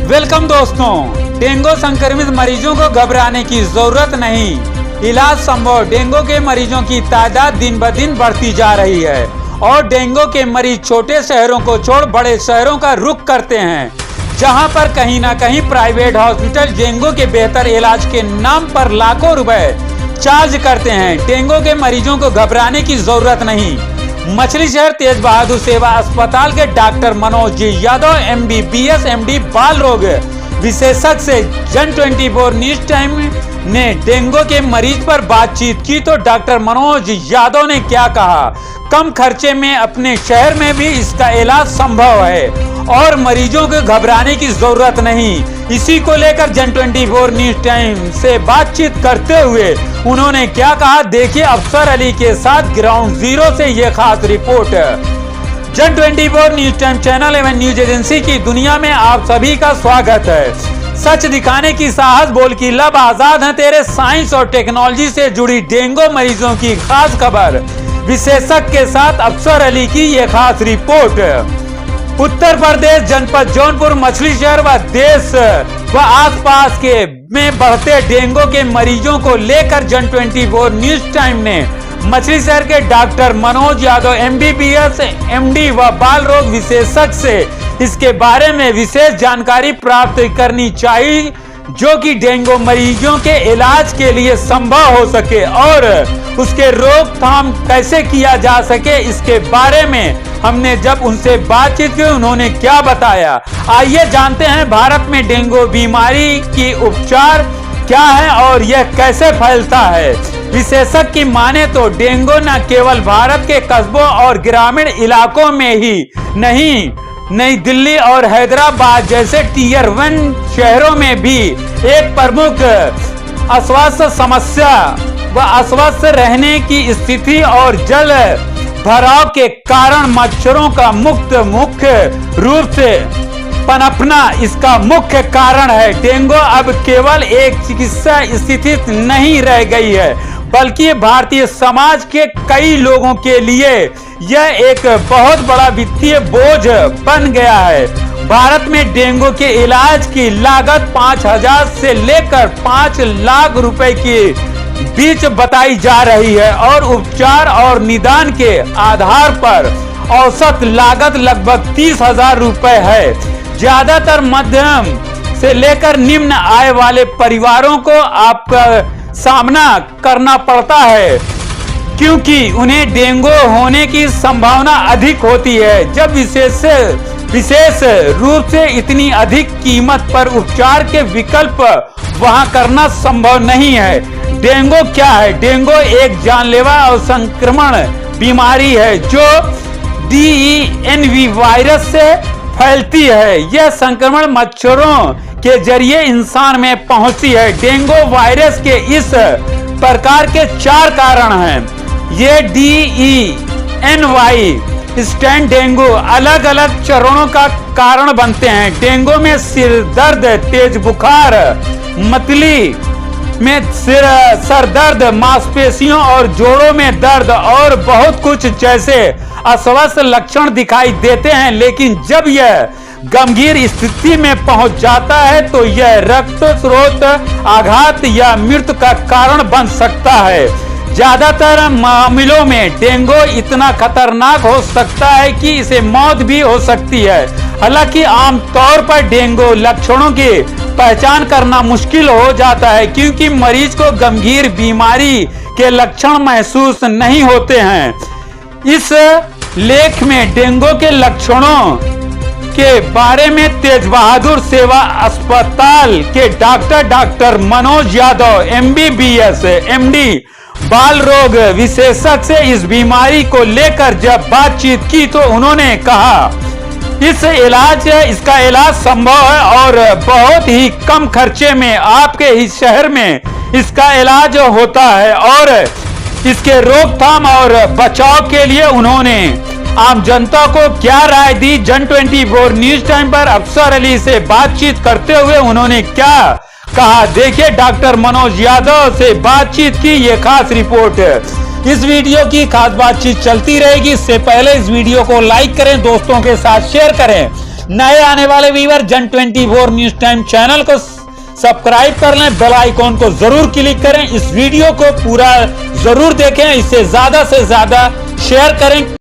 Welcome दोस्तों। Dengue संक्रमित मरीजों को घबराने की जरूरत नहीं, इलाज संभव। डेंगू के मरीजों की तादाद दिन ब दिन बढ़ती जा रही है और डेंगू के मरीज छोटे शहरों को छोड़ बड़े शहरों का रुख करते हैं, जहां पर कहीं ना कहीं प्राइवेट हॉस्पिटल डेंगू के बेहतर इलाज के नाम पर लाखों रुपए चार्ज करते हैं। डेंगू के मरीजों को घबराने की जरूरत नहीं। मछली शहर तेज बहादुर सेवा अस्पताल के doctor Manoj ji Yadav MBBS MD बाल रोग विशेषज्ञ से जन 24 न्यूज टाइम ने डेंगू के मरीज पर बातचीत की तो डॉक्टर मनोज यादव ने क्या कहा। कम खर्चे में अपने शहर में भी इसका इलाज संभव है और मरीजों को घबराने की जरूरत नहीं। इसी को लेकर जन 24 न्यूज टाइम से बातचीत करते हुए उन्होंने क्या कहा, देखिए अफसर अली के साथ ग्राउंड जीरो से ये खास रिपोर्ट। जन 24 न्यूज टाइम चैनल एवं न्यूज एजेंसी की दुनिया में आप सभी का स्वागत है। सच दिखाने की साहस बोल की लब आजाद है तेरे, साइंस और टेक्नोलॉजी से जुड़ी डेंगू मरीजों की खास खबर। विशेषज्ञ के साथ अफसर अली की ये खास रिपोर्ट। उत्तर प्रदेश जनपद जौनपुर मछली शहर व देश व आसपास के में बढ़ते डेंगू के मरीजों को लेकर जन 24 न्यूज टाइम ने मछली शहर के doctor Manoj Yadav MBBS MD व बाल रोग विशेषज्ञ से इसके बारे में विशेष जानकारी प्राप्त करनी चाहिए, जो कि डेंगू मरीजों के इलाज के लिए संभव हो सके और उसके रोकथाम कैसे किया जा सके। इसके बारे में हमने जब उनसे बातचीत की उन्होंने क्या बताया, आइए जानते हैं। भारत में डेंगू बीमारी की उपचार क्या है और यह कैसे फैलता है। विशेषज्ञ की माने तो डेंगू न केवल भारत के कस्बों और ग्रामीण इलाकों में ही नहीं, नई दिल्ली और हैदराबाद जैसे Tier 1 शहरों में भी एक प्रमुख अस्वस्थ समस्या व अस्वस्थ रहने की स्थिति और जल भराव के कारण मच्छरों का मुख्य रूप से पनपना इसका मुख्य कारण है। डेंगू अब केवल एक चिकित्सा स्थिति नहीं रह गई है, बल्कि भारतीय समाज के कई लोगों के लिए यह एक बहुत बड़ा वित्तीय बोझ बन गया है। भारत में डेंगू के इलाज की लागत 5,000 से लेकर 5 लाख रुपए के बीच बताई जा रही है और उपचार और निदान के आधार पर औसत लागत लगभग 30,000 रुपए है। ज्यादातर मध्यम से लेकर निम्न आय वाले परिवारों को आपका सामना करना पड़ता है, क्योंकि उन्हें डेंगू होने की संभावना अधिक होती है। जब विशेष रूप से इतनी अधिक कीमत पर उपचार के विकल्प वहां करना संभव नहीं है। डेंगू क्या है? डेंगू एक जानलेवा और संक्रमण बीमारी है जो DENV वायरस से फैलती है। यह संक्रमण मच्छरों के जरिए इंसान में पहुंचती है। डेंगू वायरस के इस प्रकार के 4 कारण हैं। ये DENY स्टैंड डेंगू अलग अलग चरणों का कारण बनते हैं। डेंगू में सिर दर्द, तेज बुखार, मतली में सर दर्द, मांसपेशियों और जोड़ों में दर्द और बहुत कुछ जैसे अस्वस्थ लक्षण दिखाई देते हैं। लेकिन जब यह गंभीर स्थिति में पहुंच जाता है तो यह रक्त स्रोत आघात या मृत्यु का कारण बन सकता है। ज्यादातर मामलों में डेंगू इतना खतरनाक हो सकता है कि इसे मौत भी हो सकती है। हालांकि आमतौर पर डेंगू लक्षणों की पहचान करना मुश्किल हो जाता है, क्योंकि मरीज को गंभीर बीमारी के लक्षण महसूस नहीं होते हैं। इस लेख में डेंगू के लक्षणों के बारे में तेज बहादुर सेवा अस्पताल के doctor Manoj Yadav MBBS MD बाल रोग विशेषज्ञ से इस बीमारी को लेकर जब बातचीत की तो उन्होंने कहा, इसका इलाज संभव है और बहुत ही कम खर्चे में आपके ही शहर में इसका इलाज होता है। और इसके रोकथाम और बचाव के लिए उन्होंने आम जनता को क्या राय दी। जन 24 न्यूज टाइम पर अफसर अली से बातचीत करते हुए उन्होंने क्या कहा, देखिए डॉक्टर मनोज यादव से बातचीत की ये खास रिपोर्ट। इस वीडियो की खास बातचीत चलती रहेगी। इससे पहले इस वीडियो को लाइक करें, दोस्तों के साथ शेयर करें नए आने वाले व्यूअर जन 24 न्यूज टाइम चैनल को सब्सक्राइब कर लें, बेल आइकॉन को जरूर क्लिक करें, इस वीडियो को पूरा जरूर देखें, इसे ज्यादा से ज्यादा शेयर करें।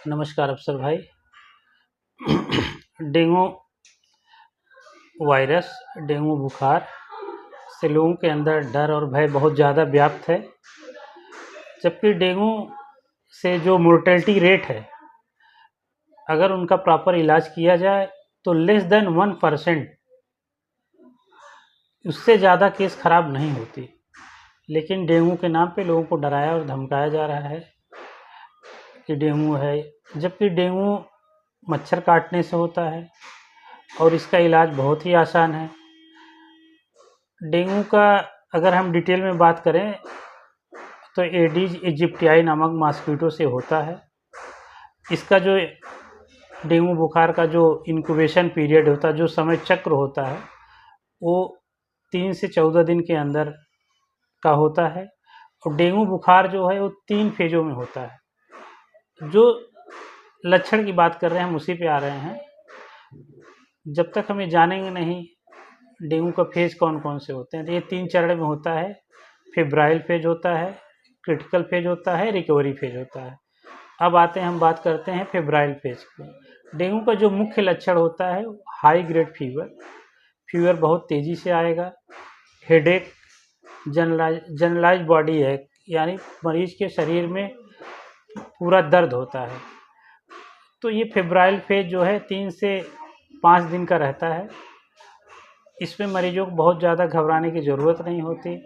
नमस्कार अफसर भाई। डेंगू वायरस, डेंगू बुखार से लोगों के अंदर डर और भय बहुत ज़्यादा व्याप्त है, जबकि डेंगू से जो मोर्टेलिटी रेट है, अगर उनका प्रॉपर इलाज किया जाए तो लेस देन 1%, उससे ज़्यादा केस ख़राब नहीं होती। लेकिन डेंगू के नाम पे लोगों को डराया और धमकाया जा रहा है कि डेंगू है, जबकि डेंगू मच्छर काटने से होता है और इसका इलाज बहुत ही आसान है। डेंगू का अगर हम डिटेल में बात करें तो एडिस इजिप्टियाई नामक मॉस्किटो से होता है। इसका जो डेंगू बुखार का जो इंक्यूबेशन पीरियड होता है, जो समय चक्र होता है, वो 3 से 14 दिन के अंदर का होता है। और डेंगू बुखार जो है वो 3 फेज़ों में होता है। जो लक्षण की बात कर रहे हैं हम उसी पे आ रहे हैं। जब तक हमें जानेंगे नहीं डेंगू का फेज़ कौन कौन से होते हैं, तो ये 3 चरण में होता है। फेब्राइल फेज होता है, क्रिटिकल फेज होता है, रिकवरी फेज होता है। अब आते हैं, हम बात करते हैं फेब्राइल फेज की। डेंगू का जो मुख्य लक्षण होता है हाई ग्रेड फीवर बहुत तेज़ी से आएगा, हेडेक, जनरलाइज बॉडी है, यानी मरीज के शरीर में पूरा दर्द होता है। तो ये फेब्राइल फेज जो है 3 से 5 दिन का रहता है। इसमें मरीजों को बहुत ज़्यादा घबराने की ज़रूरत नहीं होती।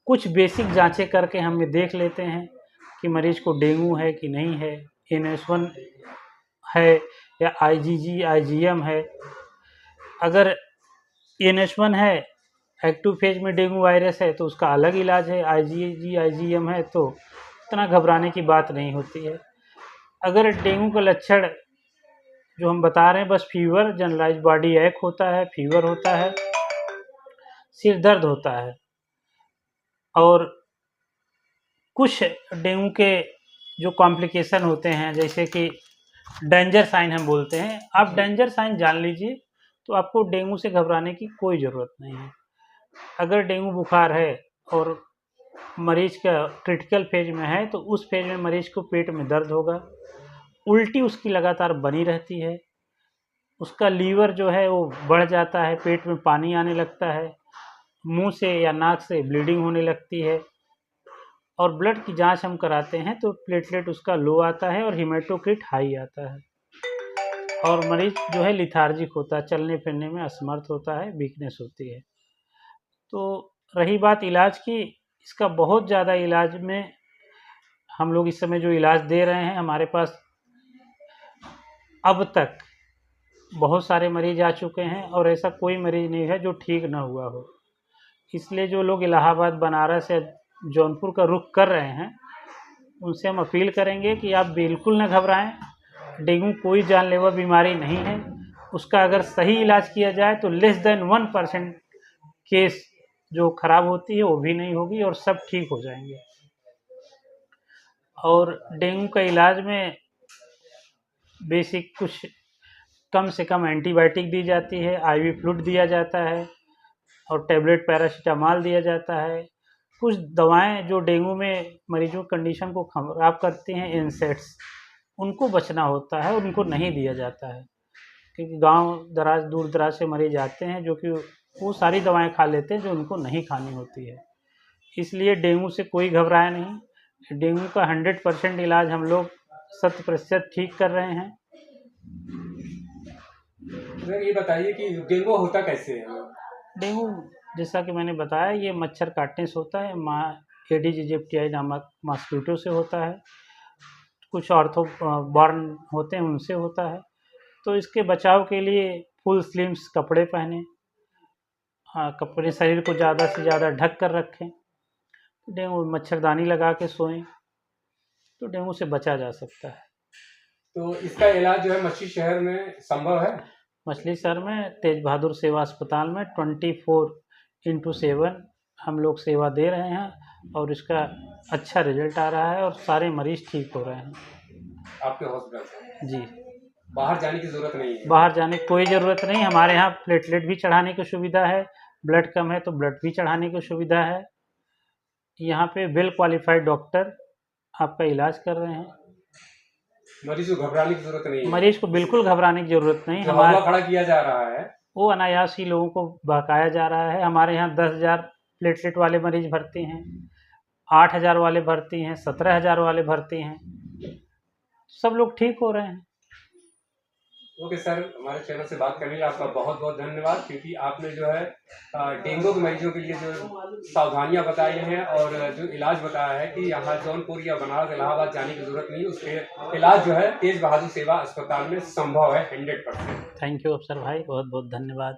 कुछ बेसिक जांचें करके हम ये देख लेते हैं कि मरीज को डेंगू है कि नहीं है, NS1 है या IgG IgM है। अगर NS1 है, एक्टिव फेज में डेंगू वायरस है, तो उसका अलग इलाज है। IgG IgM है तो इतना घबराने की बात नहीं होती है। अगर डेंगू का लक्षण जो हम बता रहे हैं बस फीवर, जनरलाइज बॉडी एक होता है, फीवर होता है, सिर दर्द होता है, और कुछ डेंगू के जो कॉम्प्लिकेशन होते हैं जैसे कि डेंजर साइन हम बोलते हैं। आप डेंजर साइन जान लीजिए तो आपको डेंगू से घबराने की कोई ज़रूरत नहीं है। अगर डेंगू बुखार है और मरीज का क्रिटिकल फेज में है तो उस फेज में मरीज को पेट में दर्द होगा, उल्टी उसकी लगातार बनी रहती है, उसका लीवर जो है वो बढ़ जाता है, पेट में पानी आने लगता है, मुंह से या नाक से ब्लीडिंग होने लगती है, और ब्लड की जांच हम कराते हैं तो प्लेटलेट उसका लो आता है और हीमेटोक्रिट हाई आता है, और मरीज जो है लिथार्जिक होता है, चलने फिरने में असमर्थ होता है, वीकनेस होती है। तो रही बात इलाज की, इसका बहुत ज़्यादा इलाज में हम लोग इस समय जो इलाज दे रहे हैं, हमारे पास अब तक बहुत सारे मरीज आ चुके हैं और ऐसा कोई मरीज नहीं है जो ठीक ना हुआ हो। इसलिए जो लोग इलाहाबाद, बनारस या जौनपुर का रुख कर रहे हैं, उनसे हम अपील करेंगे कि आप बिल्कुल न घबराएं। डेंगू कोई जानलेवा बीमारी नहीं है, उसका अगर सही इलाज किया जाए तो लेस देन 1% केस जो खराब होती है वो भी नहीं होगी और सब ठीक हो जाएंगे। और डेंगू का इलाज में बेसिक कुछ कम से कम एंटीबायोटिक दी जाती है, IV फ्लूइड दिया जाता है और टैबलेट पैरासीटामॉल दिया जाता है। कुछ दवाएं जो डेंगू में मरीजों की कंडीशन को खराब करती हैं, इंसेक्ट्स, उनको बचना होता है, उनको नहीं दिया जाता है, क्योंकि गांव दराज, दूर दराज से मरीज आते हैं जो कि वो सारी दवाएं खा लेते हैं जो उनको नहीं खानी होती है। इसलिए डेंगू से कोई घबराए नहीं। डेंगू का 100% इलाज हम लोग 100% ठीक कर रहे हैं। सर ये बताइए कि डेंगू होता कैसे है? डेंगू जैसा कि मैंने बताया, ये मच्छर काटने से होता है, एडिस इजिप्टियाई नामक मॉस्किटो से होता है, कुछ ऑर्थो बॉर्न होते हैं उनसे होता है। तो इसके बचाव के लिए फुल स्लीव्स कपड़े पहने, कपड़े शरीर को ज़्यादा से ज़्यादा ढक कर रखें, डेंगू मच्छरदानी लगा के सोएं, तो डेंगू से बचा जा सकता है। तो इसका इलाज जो है मछली शहर में संभव है? मछली शहर में तेज बहादुर सेवा अस्पताल में 24/7 हम लोग सेवा दे रहे हैं और इसका अच्छा रिजल्ट आ रहा है और सारे मरीज ठीक हो रहे हैं। आपके हॉस्पिटल से? जी। बाहर जाने की जरूरत नहीं है। बाहर जाने की कोई ज़रूरत नहीं। हमारे यहाँ प्लेटलेट भी चढ़ाने की सुविधा है, ब्लड कम है तो ब्लड भी चढ़ाने की सुविधा है। यहाँ पे वेल क्वालिफाइड डॉक्टर आपका इलाज कर रहे हैं। मरीज को घबराने की जरूरत नहीं है। मरीज को बिल्कुल घबराने की ज़रूरत नहीं। जो हवा खड़ा किया जा रहा है वो अनायास ही लोगों को बहकाया जा रहा है। हमारे यहाँ 10,000 प्लेटलेट वाले मरीज भर्ती हैं, 8,000 वाले भर्ती हैं, 17,000 वाले भर्ती हैं। सब लोग ठीक हो रहे हैं। ओके सर, हमारे चैनल से बात करने के लिए आपका बहुत बहुत धन्यवाद, क्योंकि आपने जो है डेंगू के मरीजों के लिए जो सावधानियां बताई हैं और जो इलाज बताया है कि यहाँ जौनपुर या बनारस इलाहाबाद जाने की जरूरत नहीं, उसके इलाज जो है तेज बहादुर सेवा अस्पताल में संभव है 100%। थैंक यू अफसर भाई, बहुत बहुत धन्यवाद।